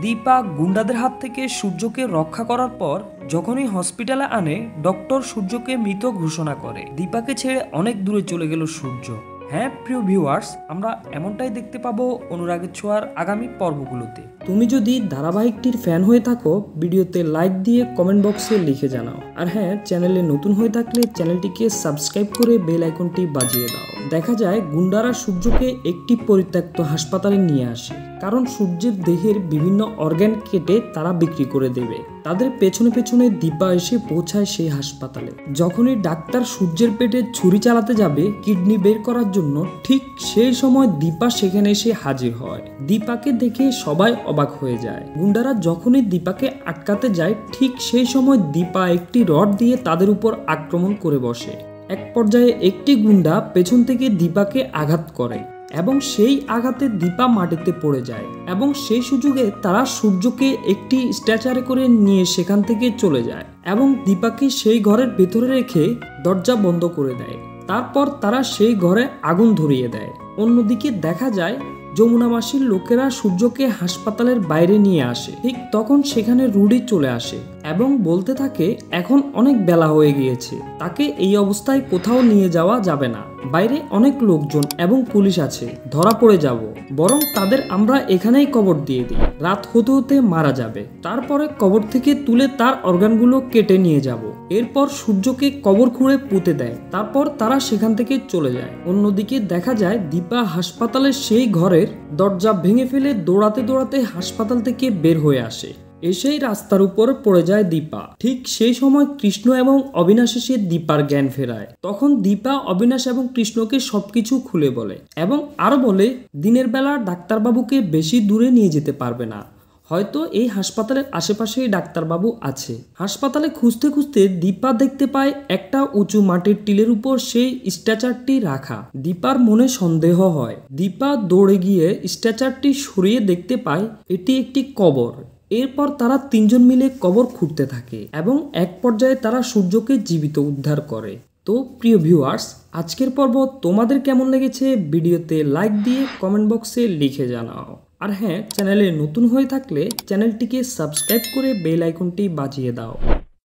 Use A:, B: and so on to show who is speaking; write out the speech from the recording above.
A: দীপা গুন্ডাদের হাত থেকে সূর্যকে রক্ষা করার পর যখনই হসপিটালে আনে, ডক্টর সূর্যকে মৃত ঘোষণা করে। দীপাকে ছেড়ে অনেক দূরে চলে গেল সূর্য। হ্যাঁ প্রিয় ভিউয়ার্স, আমরা এমনটাই দেখতে পাবো অনুরাগের ছোঁয়ার আগামী পর্বগুলোতে। তুমি যদি ধারাবাহিকটির ফ্যান হয়ে থাকো, ভিডিওতে লাইক দিয়ে কমেন্ট বক্সে লিখে জানাও। আর হ্যাঁ, চ্যানেলে নতুন হয়ে থাকলে চ্যানেলটিকে সাবস্ক্রাইব করে বেল আইকনটি বাজিয়ে দাও। দেখা যায় গুন্ডারা সূর্যকে একটি পরিত্যক্ত হাসপাতালে নিয়ে আসে, কারণ সূর্যের দেহের বিভিন্ন অর্গান কেটে তারা বিক্রি করে দেবে। তাদের পেছনে পেছনে দীপা এসে পৌঁছায় সেই হাসপাতালে। যখনই ডাক্তার সূর্যের পেটে ছুরি চালাতে যাবে কিডনি বের করার জন্য, ঠিক সেই সময় দীপা সেখানে এসে হাজির হয়। দীপাকে দেখে সবাই অবাক হয়ে যায়। গুন্ডারা যখনই দীপাকে আটকাতে যায়, ঠিক সেই সময় দীপা একটি রড দিয়ে তাদের উপর আক্রমণ করে বসে। এক পর্যায়ে একটি গুন্ডা পেছন থেকে দীপাকে আঘাত করে এবং সেই আঘাতে দীপা মাটিতে পড়ে যায় এবং সেই সুযোগে তারা সূর্যকে একটি স্ট্রেচারে করে নিয়ে সেখান থেকে চলে যায় এবং দীপাকে সেই ঘরের ভেতরে রেখে দরজা বন্ধ করে দেয়। তারপর তারা সেই ঘরে আগুন ধরিয়ে দেয়। অন্যদিকে দেখা যায় যমুনা মাসির লোকেরা সূর্যকে হাসপাতালের বাইরে নিয়ে আসে। ঠিক তখন সেখানে রুডি চলে আসে এবং বলতে থাকে এখন অনেক বেলা হয়ে গিয়েছে, তাকে এই অবস্থায় কোথাও নিয়ে যাওয়া যাবে না, বাইরে অনেক লোকজন এবং পুলিশ আছে, ধরা পড়ে যাব, বরং তাদের আমরা এখানেই কবর দিয়ে দিই, রাত হতে হতে মারা যাবে, তারপরে কবর থেকে তুলে তার অর্গানগুলো কেটে নিয়ে যাব। এরপর সূর্যকে কবর খুঁড়ে পুঁতে দেয়। তারপর তারা সেখান থেকে চলে যায়। অন্যদিকে দেখা যায় দীপা হাসপাতালের সেই ঘরের দরজা ভেঙে ফেলে দৌড়াতে দৌড়াতে হাসপাতাল থেকে বের হয়ে আসে। এসেই রাস্তার উপর পড়ে যায় দীপা। ঠিক সেই সময় কৃষ্ণ এবং অবিনাশ এসে দীপার জ্ঞান ফেরায়। তখন দীপা অবিনাশ এবং কৃষ্ণকে সবকিছু খুলে বলে এবং আরো বলে দিনের বেলা ডাক্তারবাবুকে বেশি দূরে নিয়ে যেতে পারবে না, হয়তো এই হাসপাতালের আশেপাশেই ডাক্তারবাবু আছে। হাসপাতালে খুঁজতে খুঁজতে দীপা দেখতে পায় একটা উঁচু মাটির টিলের উপর সেই স্ট্রেচারটি রাখা। দীপার মনে সন্দেহ হয়। দীপা দৌড়ে গিয়ে স্ট্রেচারটি সরিয়ে দেখতে পায় এটি একটি কবর। এরপর তারা তিনজন মিলে কবর খুঁড়তে থাকে এবং এক পর্যায়ে তারা সূর্যকে জীবিত উদ্ধার করে। তো প্রিয় ভিউয়ার্স, আজকের পর্ব তোমাদের কেমন লেগেছে ভিডিওতে লাইক দিয়ে কমেন্ট বক্সে লিখে জানাও। আর হ্যাঁ, চ্যানেলে নতুন হয়ে থাকলে চ্যানেলটিকে সাবস্ক্রাইব করে বেল আইকনটি বাজিয়ে দাও।